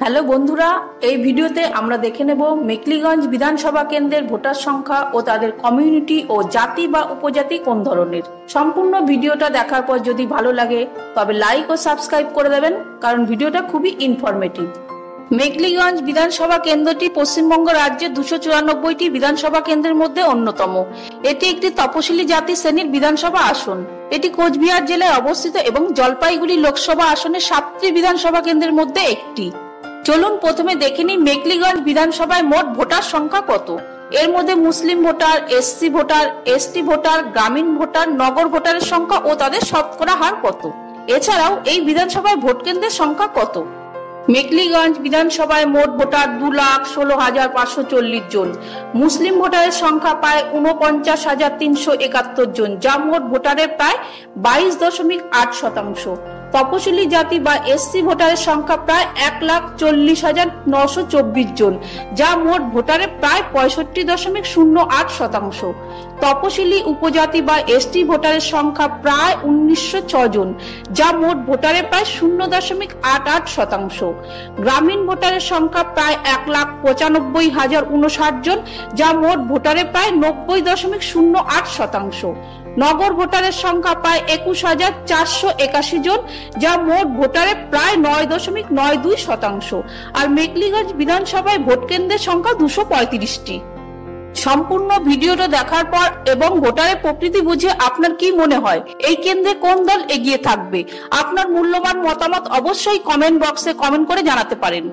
Hello বন্ধুরা, এই ভিডিওতে আমরা দেখে নেব মেখলিগঞ্জ বিধানসভা কেন্দ্রের ভোটার সংখ্যা ও তাদের কমিউনিটি ও জাতি বা উপজাতি কোন ধরনের। সম্পূর্ণ ভিডিওটা দেখার পর যদি ভালো লাগে তবে লাইক ও সাবস্ক্রাইব করে দেবেন, কারণ ভিডিওটা খুবই ইনফরমেটিভ। মেখলিগঞ্জ বিধানসভা কেন্দ্রটি পশ্চিমবঙ্গ রাজ্যের 294টি বিধানসভা কেন্দ্রের মধ্যে অন্যতম। এটি একটি তপশিলি জাতি শ্রেণীর বিধানসভা আসন। এটি কোচবিহার জেলায় অবস্থিত এবং জলপাইগুড়ি লোকসভা আসনের 7টি বিধানসভা কেন্দ্রের মধ্যে একটি। চলুন প্রথমে দেখে নিই মেখলিগঞ্জ বিধানসভায় মোট ভোটার সংখ্যা কত। এর মধ্যে মুসলিম voter, SC voter, ST voter, গ্রামীণ ভোটার, নগর ভোটারের সংখ্যা ও তাদের শতকরা হার কত। এছাড়াও এই বিধানসভায় ভোট কেন্দ্রের সংখ্যা কত। মেখলিগঞ্জ বিধানসভায় মোট ভোটার 2,16,540 জন। মুসলিম ভোটারের সংখ্যা প্রায় 49,371 জন, যা মোট ভোটারের প্রায় 22.8%। তপশিলি জাতি বা এসসি ভোটারের সংখ্যা প্রায় 1,40,924 জন, যা মোট ভোটারের প্রায় 65.08%। তপশিলি উপজাতি বা এসটি ভোটারের সংখ্যা প্রায় 1906 জন, যা মোট ভোটারের প্রায় 0.88%। গ্রামীণ ভোটারের সংখ্যা প্রায় 1,95,059 জন, যা মোট ভোটারের প্রায় 90.08%। নগর ভোটারের সংখ্যা প্রায় 21,481 জন, যা মোট ভোটারের প্রায় 9.92%। আর মেখলিগঞ্জ বিধানসভায় ভোট কেন্দ্রের সংখ্যা 235টি। সম্পূর্ণ ভিডিওটা দেখার পর এবং ভোটারের প্রকৃতি বুঝে আপনার কি মনে হয়, এই কেন্দ্রে কোন দল এগিয়ে থাকবে? আপনার মূল্যবান মতামত অবশ্যই কমেন্ট বক্সে কমেন্ট করে জানাতে পারেন।